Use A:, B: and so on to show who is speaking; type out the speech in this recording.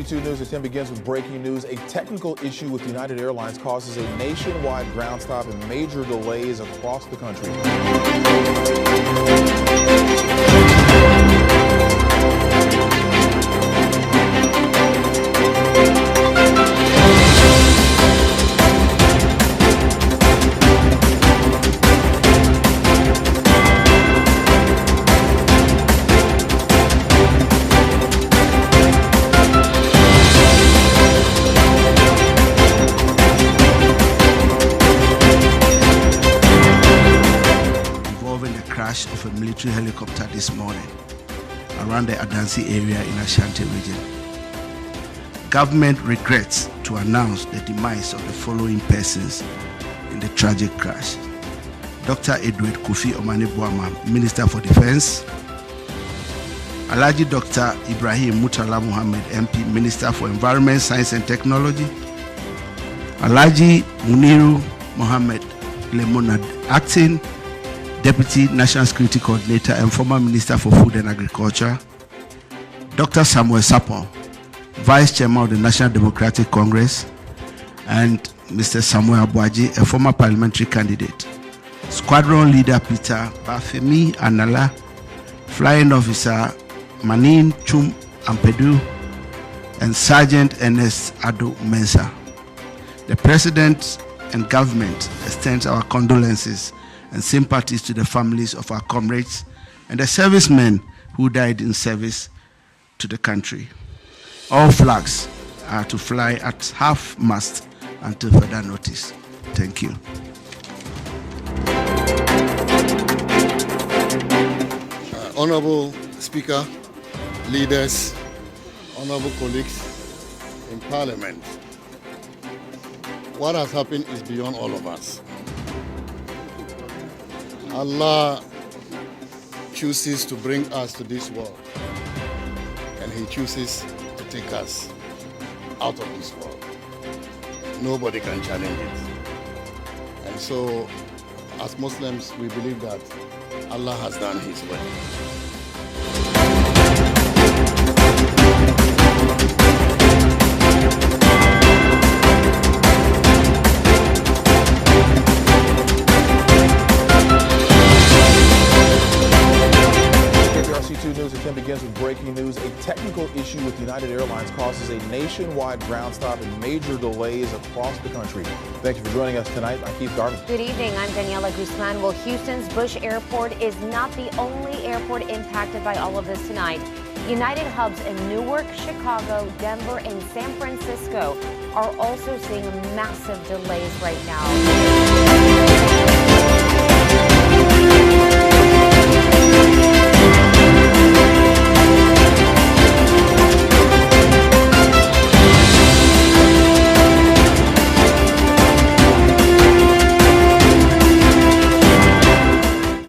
A: WRC2 News at 10 begins with breaking news. A technical issue with United Airlines causes a nationwide ground stop and major delays across the country.
B: Crash of a military helicopter this morning around the Adansi area in Ashanti region. Government regrets to announce the demise of the following persons in the tragic crash: Dr. Edward Kofi Omane-Boamah, Minister for Defense; Alhaji Dr. Ibrahim Murtala Mohammed, MP, Minister for Environment, Science and Technology; Alhaji Muniru Mohammed Lemonad, Acting Deputy National Security Coordinator and former Minister for Food and Agriculture; Dr. Samuel Sapon, Vice Chairman of the National Democratic Congress; and Mr. Samuel Abuaji, a former parliamentary candidate; Squadron Leader Peter Bafemi Anala; Flying Officer Manin Chum Ampedu; and Sergeant Ernest Ado Mensah. The President and government extends our condolences and sympathies to the families of our comrades and the servicemen who died in service to the country. All flags are to fly at half-mast until further notice. Thank you.
C: Honorable Speaker, leaders, honorable colleagues in Parliament, what has happened is beyond all of us. Allah chooses to bring us to this world, and He chooses to take us out of this world. Nobody can challenge it. And so, as Muslims, we believe that Allah has done His way.
A: WRC2 News at 10 begins with breaking news. A technical issue with United Airlines causes a nationwide ground stop and major delays across the country. Thank you for joining us tonight. I'm Keith Garvin.
D: Good evening. I'm Daniela Guzman. Well, Houston's Bush Airport is not the only airport impacted by all of this tonight. United hubs in Newark, Chicago, Denver, and San Francisco are also seeing massive delays right now.